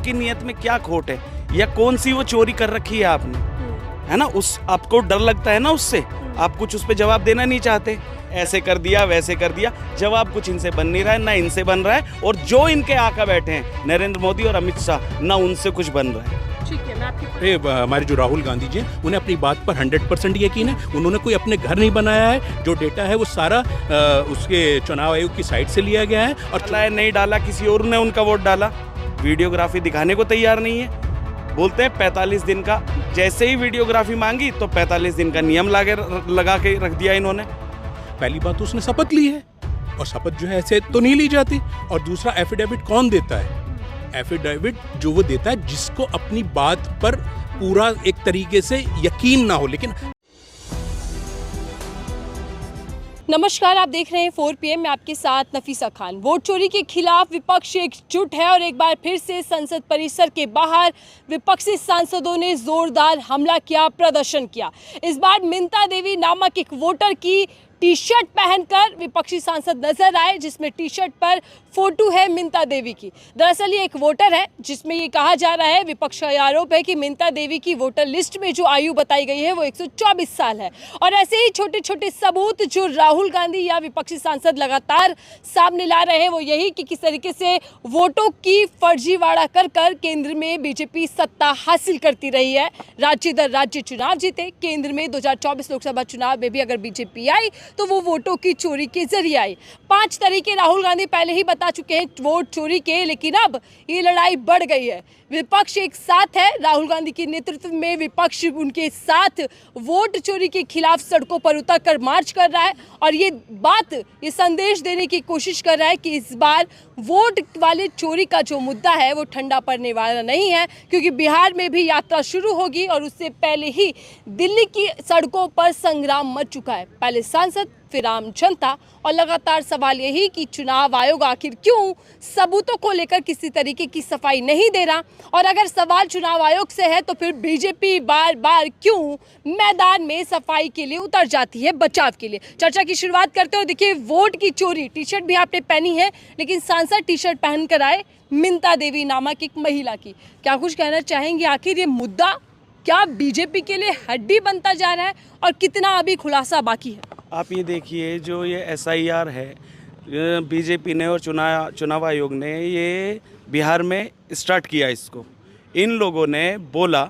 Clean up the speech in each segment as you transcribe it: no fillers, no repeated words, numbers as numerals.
की नीयत में क्या खोट है या कौन सी वो चोरी कर रखी है आपने, है ना? उस आपको डर लगता है ना उससे, आप कुछ उस पर जवाब देना नहीं चाहते। ऐसे कर दिया वैसे कर दिया, जवाब कुछ इनसे बन नहीं रहा है, ना इनसे बन रहा है, और जो इनके आका बैठे हैं नरेंद्र मोदी और अमित शाह, ना उनसे कुछ बन रहा है। ठीक है, मैं आपकी हमारे जो राहुल गांधी जी हैं उन्हें अपनी बात पर 100% यकीन है। उन्होंने कोई अपने घर नहीं बनाया है, जो डेटा है वो सारा उसके चुनाव आयोग की साइट से लिया गया है। और नहीं डाला, किसी और ने उनका वोट डाला, वीडियोग्राफी दिखाने को तैयार नहीं है। बोलते हैं 45 दिन का, जैसे ही वीडियोग्राफी मांगी तो 45 दिन का नियम लगा के रख दिया इन्होंने। पहली बात तो उसने शपथ ली है, और शपथ जो है ऐसे तो नहीं ली जाती। और दूसरा, एफिडेविट कौन देता है? एफिडेविट जो वो देता है जिसको अपनी बात पर पूरा एक तरीके से यकीन ना हो। लेकिन नमस्कार, आप देख रहे हैं 4 PM, मैं आपके साथ नफीसा खान। वोट चोरी के खिलाफ विपक्ष एकजुट है और एक बार फिर से संसद परिसर के बाहर विपक्षी सांसदों ने जोरदार हमला किया, प्रदर्शन किया। इस बार मिंता देवी नामक एक वोटर की टी शर्ट पहनकर विपक्षी सांसद नजर आए, जिसमें टी शर्ट पर फोटो है मिंता देवी की। दरअसल ये एक वोटर है जिसमें ये कहा जा रहा है, विपक्ष का आरोप है कि मिंता देवी की वोटर लिस्ट में जो आयु बताई गई है वो 124 साल है। और ऐसे ही छोटे छोटे सबूत जो राहुल गांधी या विपक्षी सांसद लगातार सामने ला रहे हैं वो यही कि किस तरीके से वोटों की फर्जीवाड़ा कर कर केंद्र में बीजेपी सत्ता हासिल करती रही है। राज्य दर राज्य चुनाव जीते, केंद्र में 2024 लोकसभा चुनाव में भी अगर बीजेपी आई तो वो वोटों की चोरी के जरिए आई। 5 तरीके राहुल गांधी पहले ही बता चुके हैं वोट चोरी के, लेकिन अब ये लड़ाई बढ़ गई है। विपक्ष एक साथ है, राहुल गांधी के नेतृत्व में विपक्ष उनके साथ वोट चोरी के खिलाफ सड़कों पर उतरकर मार्च कर रहा है और ये संदेश देने की कोशिश कर रहा है कि इस बार वोट वाले चोरी का जो मुद्दा है वो ठंडा पड़ने वाला नहीं है, क्योंकि बिहार में भी यात्रा शुरू होगी और उससे पहले ही दिल्ली की सड़कों पर संग्राम मच चुका है। पहले सांसद, फिर आम जनता, और लगातार सवाल यही कि चुनाव आयोग आखिर क्यों सबूतों को लेकर किसी तरीके की सफाई नहीं दे रहा, और अगर सवाल चुनाव आयोग से है तो फिर बीजेपी बार बार क्यों मैदान में सफाई के लिए उतर जाती है, बचाव के लिए। चर्चा की शुरुआत करते हो। देखिए, वोट की चोरी, टी शर्ट भी आपने पहनी है, लेकिन सांसद टी शर्ट पहन कर आए मिंता देवी नामक एक महिला की। क्या कुछ कहना चाहेंगे? आखिर ये मुद्दा क्या बीजेपी के लिए हड्डी बनता जा रहा है और कितना अभी खुलासा बाकी है? आप ये देखिए, जो ये SIR है, बीजेपी ने और चुनाव आयोग ने ये बिहार में स्टार्ट किया इसको। इन लोगों ने बोला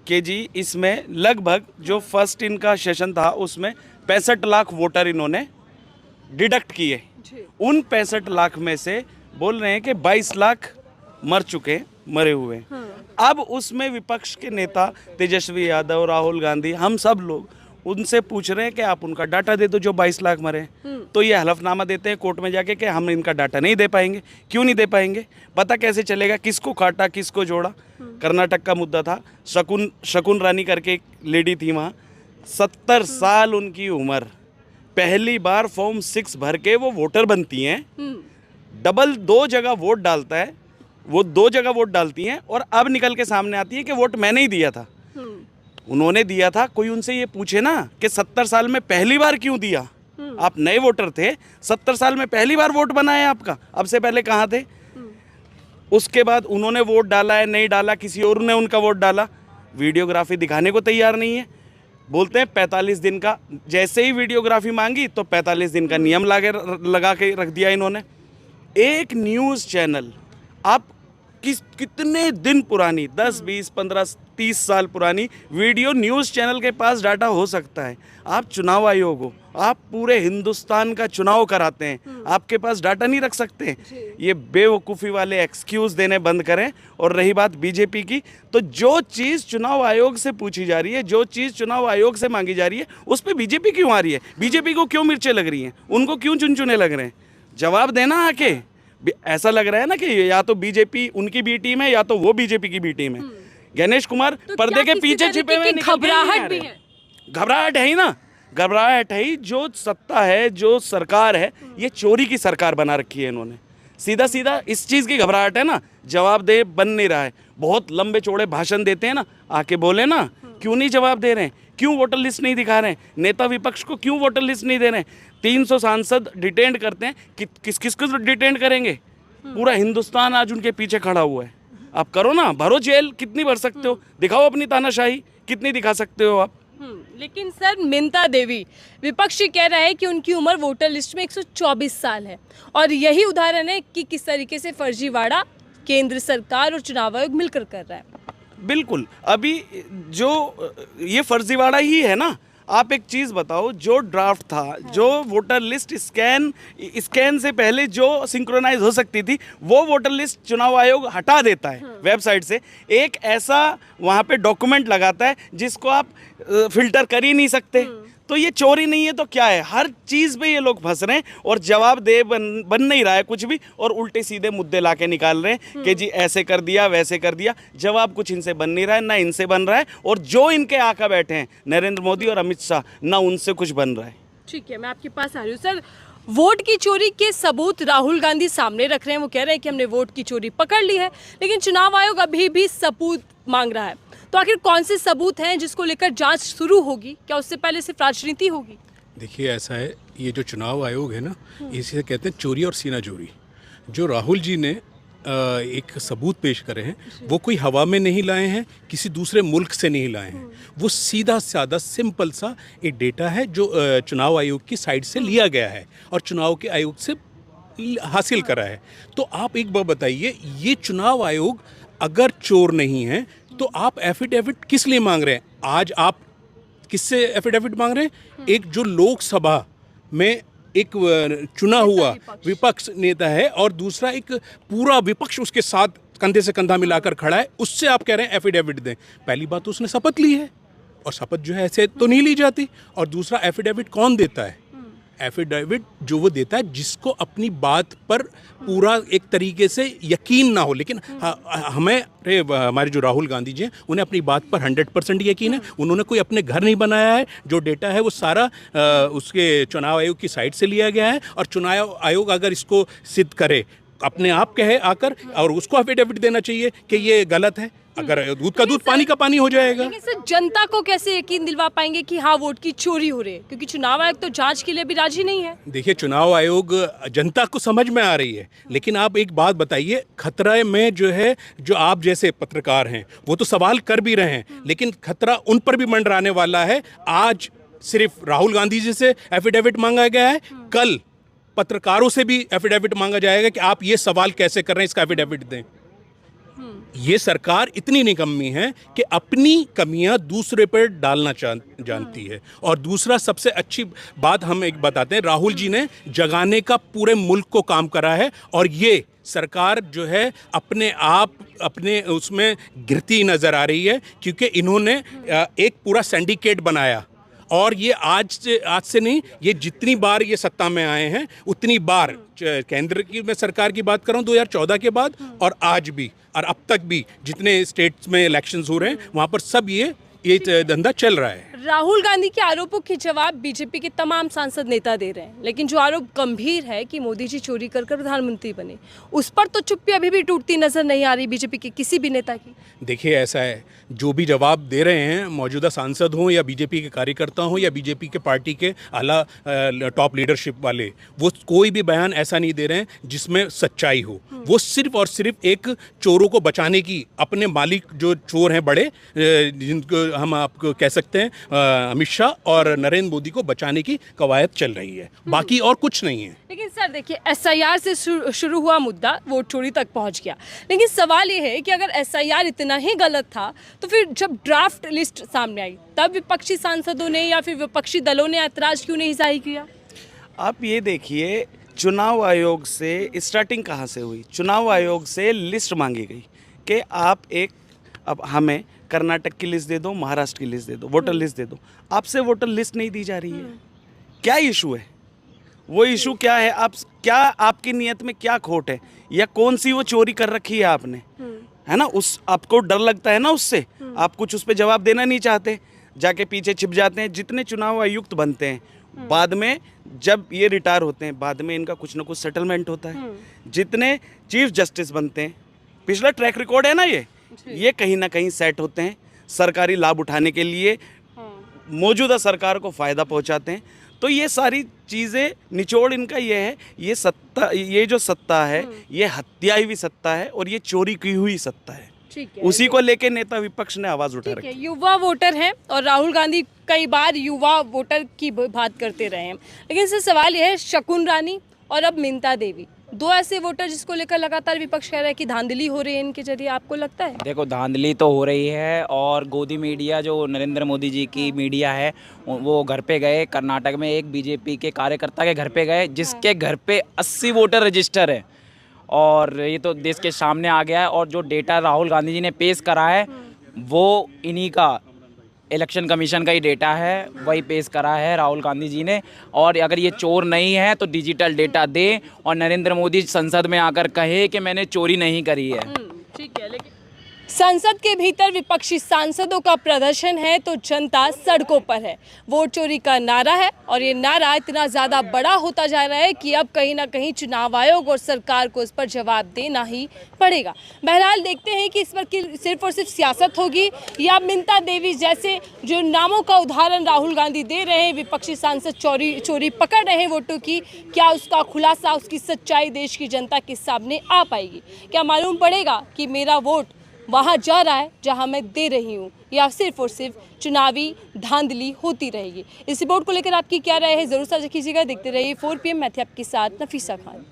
कि जी इसमें लगभग जो फर्स्ट इनका सेशन था उसमें 65 लाख वोटर इन्होंने डिडक्ट किए। उन 65 लाख में से बोल रहे हैं कि 22 लाख मरे हुए। अब उसमें विपक्ष के नेता तेजस्वी यादव, राहुल गांधी, हम सब लोग उनसे पूछ रहे हैं कि आप उनका डाटा दे दो जो 22 लाख मरे। तो ये हलफनामा देते हैं कोर्ट में जाके कि हम इनका डाटा नहीं दे पाएंगे। क्यों नहीं दे पाएंगे? पता कैसे चलेगा किसको काटा किसको जोड़ा? कर्नाटक का मुद्दा था, शकुन रानी करके एक लेडी थी वहाँ, 70 साल उनकी उम्र, पहली बार फॉर्म 6 भर के वो वोटर बनती हैं। डबल 2 जगह वोट डालता है, वो 2 जगह वोट डालती हैं और अब निकल के सामने आती है कि वोट मैंने ही दिया था, उन्होंने दिया था। कोई उनसे ये पूछे ना कि 70 साल में पहली बार क्यों दिया? आप नए वोटर थे, 70 साल में पहली बार वोट बना है आपका, अब से पहले कहाँ थे? उसके बाद उन्होंने वोट डाला है, नहीं डाला, किसी और ने उनका वोट डाला, वीडियोग्राफी दिखाने को तैयार नहीं है। बोलते हैं 45 दिन का, जैसे ही वीडियोग्राफी मांगी तो 45 दिन का नियम लगा के रख दिया इन्होंने। एक न्यूज़ चैनल, आप कितने दिन पुरानी, 10, 20, 15, 30 साल पुरानी वीडियो न्यूज़ चैनल के पास डाटा हो सकता है। आप चुनाव आयोग हो, आप पूरे हिंदुस्तान का चुनाव कराते हैं, आपके पास डाटा नहीं रख सकते? ये बेवकूफ़ी वाले एक्सक्यूज़ देने बंद करें। और रही बात बीजेपी की, तो जो चीज़ चुनाव आयोग से पूछी जा रही है, जो चीज़ चुनाव आयोग से मांगी जा रही है, उस पर बीजेपी क्यों आ रही है? बीजेपी को क्यों मिर्चें लग रही हैं? उनको क्यों चुनचुने लग रहे हैं? जवाब देना आके। ऐसा लग रहा है ना कि या तो बीजेपी उनकी बी टीम है या तो वो बीजेपी की बी टीम है। गणेश कुमार तो पर्दे के पीछे छिपे हुए घबराहट भी है। घबराहट है ही ना, घबराहट है ही। जो सत्ता है, जो सरकार है, ये चोरी की सरकार बना रखी है इन्होंने। सीधा सीधा इस चीज़ की घबराहट है ना, जवाब दे बन नहीं रहा है। बहुत लंबे चौड़े भाषण देते हैं ना, आके बोले ना, क्यों नहीं जवाब दे रहे हैं? क्यों वोटर लिस्ट नहीं दिखा रहे हैं? नेता विपक्ष को क्यों वोटर लिस्ट नहीं दे रहे हैं? 300 सांसद डिटेंड करते हैं, किस किस को डिटेंड करेंगे? पूरा हिंदुस्तान आज उनके पीछे खड़ा हुआ है। आप करो ना, भरो जेल, कितनी भर सकते हो, दिखाओ अपनी तानाशाही, कितनी दिखा सकते हो आप। लेकिन सर मिंता देवी विपक्षी कह रहा है कि उनकी उम्र वोटर लिस्ट में 124 साल है और यही उदाहरण है कि किस तरीके से फर्जीवाड़ा केंद्र सरकार और चुनाव आयोग मिलकर कर रहा है। बिल्कुल, अभी जो ये फर्जीवाड़ा ही है ना। आप एक चीज़ बताओ, जो ड्राफ्ट था, जो वोटर लिस्ट स्कैन से पहले जो सिंक्रोनाइज हो सकती थी, वो वोटर लिस्ट चुनाव आयोग हटा देता है वेबसाइट से। एक ऐसा वहाँ पे डॉक्यूमेंट लगाता है जिसको आप फिल्टर कर ही नहीं सकते। तो ये चोरी नहीं है तो क्या है? हर चीज़ पे ये लोग फंस रहे हैं और जवाब दे बन नहीं रहा है कुछ भी, और उल्टे सीधे मुद्दे ला के निकाल रहे हैं कि जी ऐसे कर दिया, वैसे कर दिया। जवाब कुछ इनसे बन नहीं रहा है, ना इनसे बन रहा है, और जो इनके आका बैठे हैं नरेंद्र मोदी और अमित शाह, ना उनसे कुछ बन रहा है। ठीक है, मैं आपके पास आ रही हूँ सर। वोट की चोरी के सबूत राहुल गांधी सामने रख रहे हैं। वो कह रहे हैं कि हमने वोट की चोरी पकड़ ली है, लेकिन चुनाव आयोग अभी भी सबूत मांग रहा है। तो आखिर कौन से सबूत हैं जिसको लेकर जांच शुरू होगी? क्या उससे पहले सिर्फ राजनीति होगी? देखिए, ऐसा है, ये जो चुनाव आयोग है ना, इसे कहते हैं चोरी और सीना चोरी। जो राहुल जी ने एक सबूत पेश करे हैं, वो कोई हवा में नहीं लाए हैं, किसी दूसरे मुल्क से नहीं लाए हैं। वो सीधा साधा सिंपल सा एक डेटा है जो चुनाव आयोग की साइड से लिया गया है और चुनाव के आयोग से हासिल करा है। तो आप एक बात बताइए, ये चुनाव आयोग अगर चोर नहीं है तो आप एफिडेविट किस लिए मांग रहे हैं? आज आप किससे एफिडेविट मांग रहे हैं? एक जो लोकसभा में एक चुना हुआ विपक्ष नेता है और दूसरा एक पूरा विपक्ष उसके साथ कंधे से कंधा मिलाकर खड़ा है, उससे आप कह रहे हैं एफिडेविट दें। पहली बात तो उसने शपथ ली है, और शपथ जो है ऐसे तो नहीं ली जाती। और दूसरा, एफिडेविट कौन देता है? एफिडेविट जो वो देता है जिसको अपनी बात पर पूरा एक तरीके से यकीन ना हो। लेकिन हमारे जो राहुल गांधी जी हैं, उन्हें अपनी बात पर 100% यकीन है। उन्होंने कोई अपने घर नहीं बनाया है। जो डेटा है वो सारा उसके चुनाव आयोग की साइट से लिया गया है, और चुनाव आयोग अगर इसको सिद्ध करे, अपने आप कहे आकर, और उसको एफिडेविट देना चाहिए कि ये गलत है। अगर दूध का दूध पानी का पानी हो जाएगा। लेकिन सर जनता को कैसे यकीन दिलवा पाएंगे कि हाँ वोट की चोरी हो रही है, क्योंकि चुनाव आयोग तो जांच के लिए भी राजी नहीं है। देखिए, चुनाव आयोग जनता को समझ में आ रही है, लेकिन आप एक बात बताइए, खतरा में जो है, जो आप जैसे पत्रकार हैं वो तो सवाल कर भी रहे हैं, लेकिन खतरा उन पर भी मंडराने वाला है। आज सिर्फ राहुल गांधी जी से एफिडेविट मांगा गया है, कल पत्रकारों से भी एफिडेविट मांगा जाएगा कि आप ये सवाल कैसे कर रहे हैं, इसका एफिडेविट दें। ये सरकार इतनी निकम्मी है कि अपनी कमियां दूसरे पर डालना जानती है। और दूसरा, सबसे अच्छी बात हम एक बताते हैं, राहुल जी ने जगाने का पूरे मुल्क को काम करा है, और ये सरकार जो है अपने आप अपने उसमें गिरती नज़र आ रही है, क्योंकि इन्होंने एक पूरा सिंडिकेट बनाया। और ये आज से नहीं, ये जितनी बार ये सत्ता में आए हैं उतनी बार, केंद्र की मैं सरकार की बात कर रहा हूँ 2014 के बाद, और आज भी, और अब तक भी जितने स्टेट्स में इलेक्शंस हो रहे हैं वहाँ पर सब ये धंधा चल रहा है। राहुल गांधी के आरोपों के जवाब बीजेपी के तमाम सांसद नेता दे रहे हैं, लेकिन जो आरोप गंभीर है कि मोदी जी चोरी कर प्रधानमंत्री बने, उस पर तो चुप्पी अभी भी टूटती नजर नहीं आ रही बीजेपी के किसी भी नेता की। देखिए, ऐसा है, जो भी जवाब दे रहे हैं मौजूदा सांसद हों या बीजेपी के कार्यकर्ता हों या बीजेपी के पार्टी के आला टॉप लीडरशिप वाले, वो कोई भी बयान ऐसा नहीं दे रहे हैं जिसमें सच्चाई हो। वो सिर्फ और सिर्फ एक चोरों को बचाने की, अपने मालिक जो चोर हैं बड़े, जिनको हम आपको कह सकते हैं अमित शाह और नरेंद्र मोदी को बचाने की कवायद चल रही है, बाकी और कुछ नहीं है। लेकिन सर देखिए, एसआईआर से शुरू हुआ मुद्दा वोट चोरी तक पहुंच गया, लेकिन सवाल ये है कि अगर एसआईआर इतना ही गलत था तो फिर जब ड्राफ्ट लिस्ट सामने आई तब विपक्षी सांसदों ने या फिर विपक्षी दलों ने ऐतराज क्यों नहीं जाहिर किया? आप ये देखिए, चुनाव आयोग से स्टार्टिंग कहाँ से हुई? चुनाव आयोग से लिस्ट मांगी गई कि आप अब हमें कर्नाटक की लिस्ट दे दो, महाराष्ट्र की लिस्ट दे दो, वोटर लिस्ट दे दो। आपसे वोटर लिस्ट नहीं दी जा रही है। क्या इशू है? वो इशू क्या है? आपकी नीयत में क्या खोट है, या कौन सी वो चोरी कर रखी है आपने, है ना? आपको डर लगता है ना उससे, आप कुछ उस पर जवाब देना नहीं चाहते, जाके पीछे छिप जाते हैं। जितने चुनाव आयुक्त बनते हैं बाद में, जब ये रिटायर होते हैं, बाद में इनका कुछ ना कुछ सेटलमेंट होता है। जितने चीफ जस्टिस बनते हैं, पिछला ट्रैक रिकॉर्ड है ना, ये कहीं ना कहीं सेट होते हैं सरकारी लाभ उठाने के लिए, मौजूदा सरकार को फ़ायदा पहुंचाते हैं। तो ये सारी चीज़ें निचोड़ इनका ये है, ये सत्ता, ये जो सत्ता है ये हत्याई हुई सत्ता है और ये चोरी की हुई सत्ता है। ठीक है, उसी को लेके नेता विपक्ष ने आवाज़ उठा ठीक रखी है। युवा वोटर हैं और राहुल गांधी कई बार युवा वोटर की बात करते रहे हैं, लेकिन इससे सवाल यह है, शकुन रानी और अब मिंता देवी, दो ऐसे वोटर जिसको लेकर लगातार विपक्ष कह रहा है कि धांधली हो रही है इनके जरिए, आपको लगता है? देखो, धांधली तो हो रही है और गोदी मीडिया जो नरेंद्र मोदी जी की मीडिया है वो घर पे गए, कर्नाटक में एक बीजेपी के कार्यकर्ता के घर पे गए जिसके घर पे 80 वोटर रजिस्टर है और ये तो देश के सामने आ गया है। और जो डेटा राहुल गांधी जी ने पेश करा है वो इन्हीं का, इलेक्शन कमीशन का ही डेटा है, वही पेश करा है राहुल गांधी जी ने। और अगर ये चोर नहीं है तो डिजिटल डेटा दे और नरेंद्र मोदी संसद में आकर कहे कि मैंने चोरी नहीं करी है। ठीक है, लेकिन संसद के भीतर विपक्षी सांसदों का प्रदर्शन है तो जनता सड़कों पर है। वोट चोरी का नारा है और ये नारा इतना ज़्यादा बड़ा होता जा रहा है कि अब कहीं ना कहीं चुनाव आयोग और सरकार को इस पर जवाब देना ही पड़ेगा। बहरहाल देखते हैं कि इस पर सिर्फ और सिर्फ सियासत होगी या मिंता देवी जैसे जो नामों का उदाहरण राहुल गांधी दे रहे हैं, विपक्षी सांसद चोरी पकड़ रहे हैं वोटों की, क्या उसका खुलासा, उसकी सच्चाई देश की जनता के सामने आ पाएगी? क्या मालूम पड़ेगा कि मेरा वोट वहाँ जा रहा है जहाँ मैं दे रही हूँ, या सिर्फ और सिर्फ चुनावी धांधली होती रहेगी? इस रिपोर्ट को लेकर आपकी क्या राय है, जरूर साझा कीजिएगा। देखते रहिए 4 PM। मैं थी आपके साथ नफीसा खान।